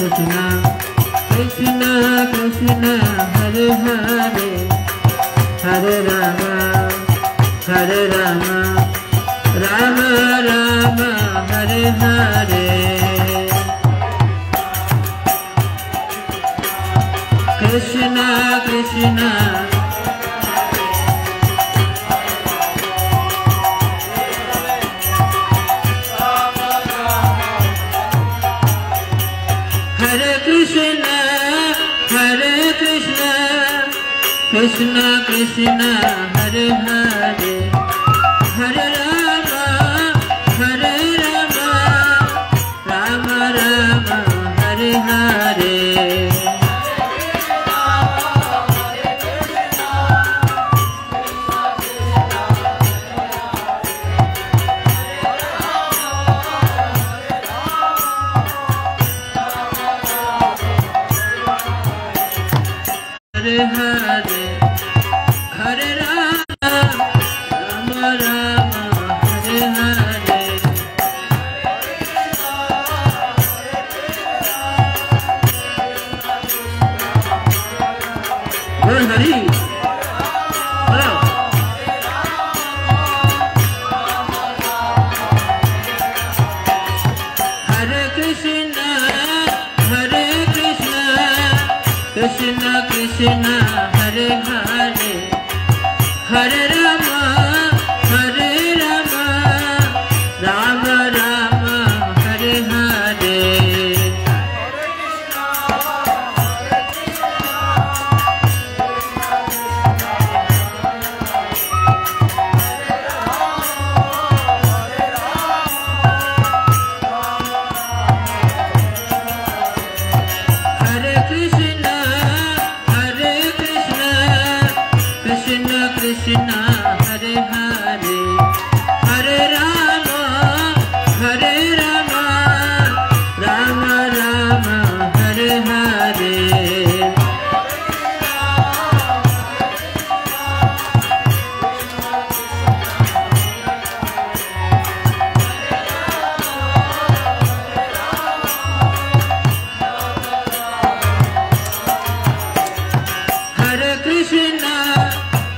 Krishna Krishna Hare Hare Hare Rama Hare Rama Rama Rama Hare Hare Krishna Krishna Krishna Krishna Hare Hare Hare Rama Hare Rama Rama Rama Hare Hare Hare Hare Hare Rama Rama Rama Hare Hare Hare Hari Hello Hare Krishna Krishna Krishna Hare Hare Hare Rama Hare Rama Rama Rama Hare Hare Krishna Hare Hare Hare Rama Hare Rama Rama Rama Hare Hare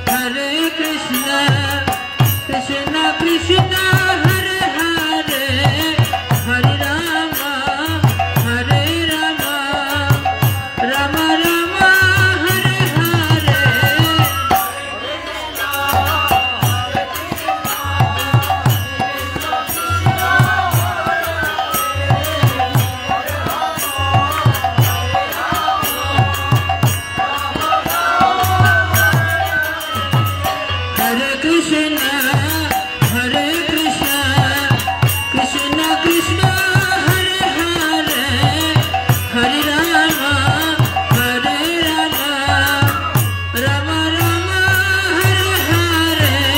Hare Krishna Krishna Krishna Hare Hare Hare Rama Hare Rama Rama Rama Hare Hare Hare Krishna Krishna Krishna Hare Hare Hare Rama Hare Rama Rama Rama Hare Hare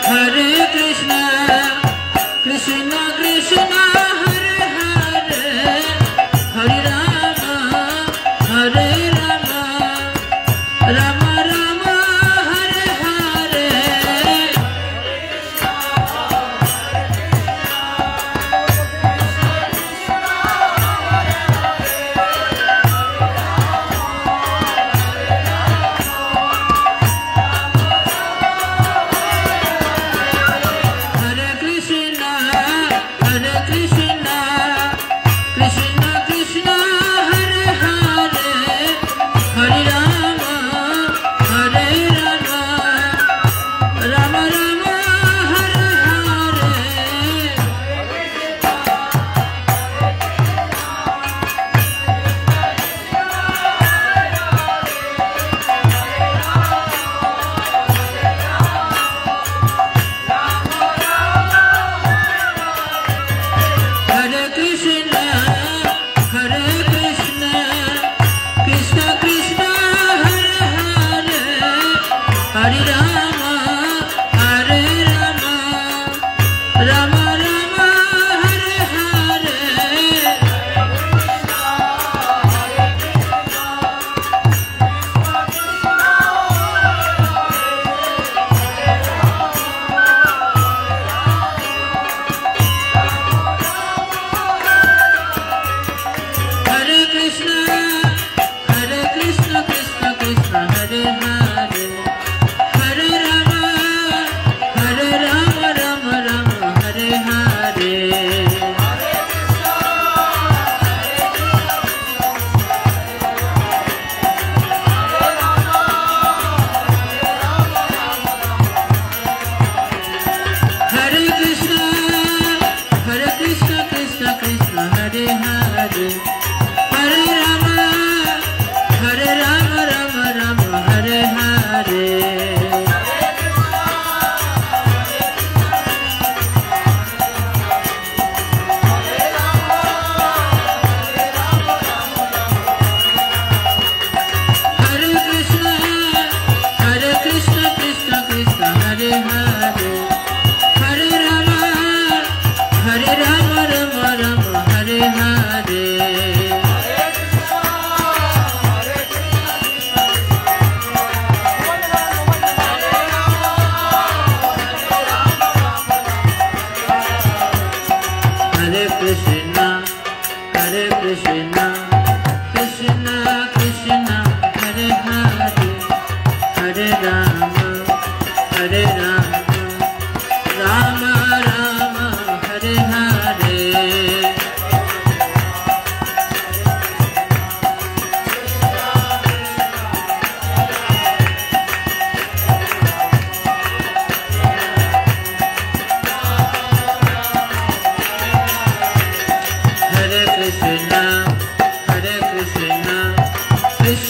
Hare Krishna Krishna Krishna Hare Hare Hare Rama Hare Rama Rama Rama Hare Hare Hare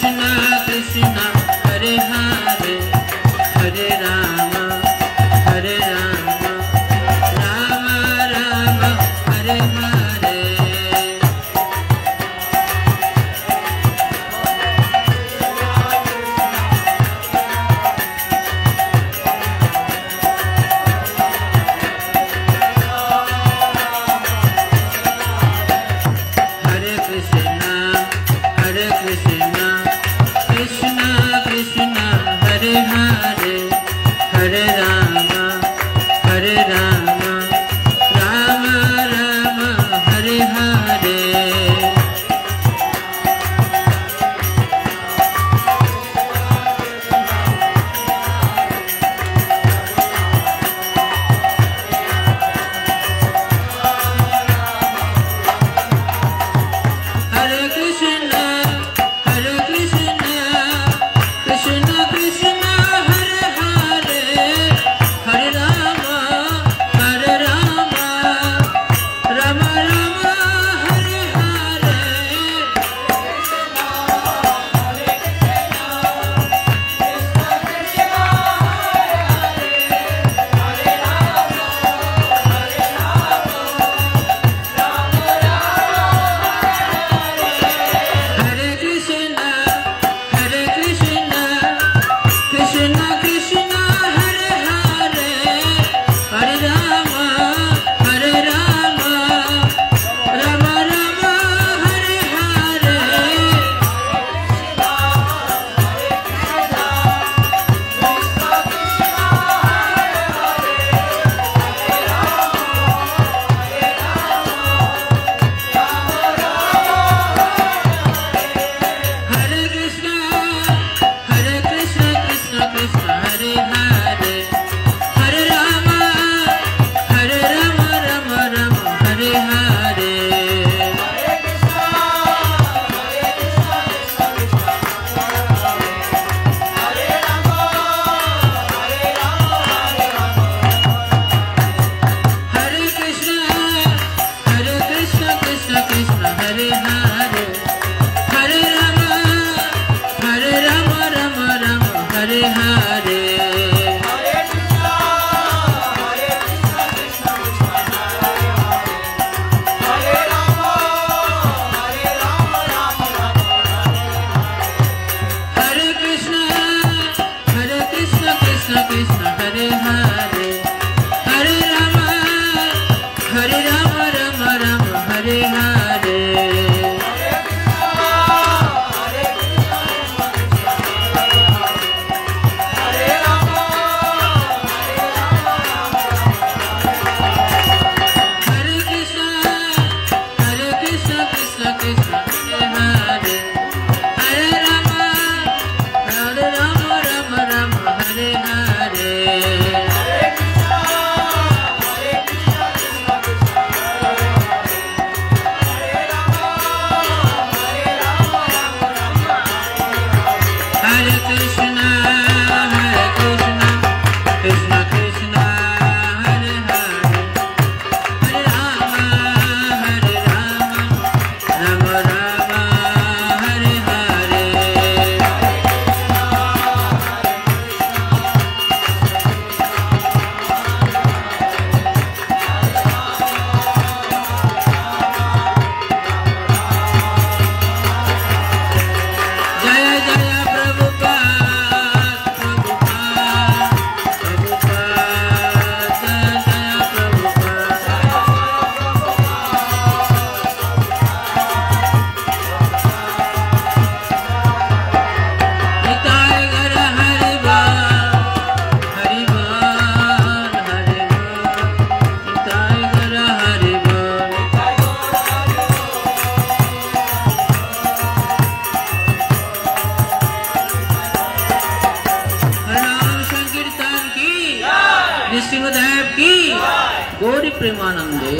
Krishna Krishna Hare Hare Hare Rama Hare Rama Rama Rama Hare Hare Hare Krishna Hare Krishna Krishna Krishna Hare Hare Hare Rama Hare Rama Rama Rama Hare Hare Hare Krishna, Hare Krishna, Krishna Krishna, Hare Hare, Hare Rama, Hare Rama, Rama Rama, Hare Hare. Hare Krishna, Hare Krishna, Krishna Krishna, Hare Hare, Hare Rama, Hare Rama, Rama Rama, Hare Hare. Hare Krishna, Hare Krishna, Krishna Krishna, Hare Hare, Hare Rama, Hare Rama, Rama Rama, Hare Hare. Hare Krishna, Hare Krishna, Krishna Krishna, Hare Hare, Hare Rama, Hare Rama, Rama Rama, Hare Hare. Hare Krishna, Hare Krishna, Krishna Krishna, Hare Hare, Hare Rama, Hare Rama, Rama Rama, Hare Hare. Hare Krishna, Hare Krishna, Krishna Krishna, Hare Hare, Hare Rama, Hare Rama, Rama Rama, Hare Hare. Hare Krishna, Hare Krishna, Krishna Krishna, Hare Hare, Hare Rama, Hare Rama, Rama Rama, Hare Hare. Jaya Jaya Prabhupada, Prabhupada, Prabhupada, Jaya Jaya Prabhupada. Nitai Gara Hari Bol, Hari Bol, Hari Bol. Nitai Gara Hari Bol. हरिनाम संकीर्तन की, नृसिंहदेव की, गौरी प्रेमानंदे।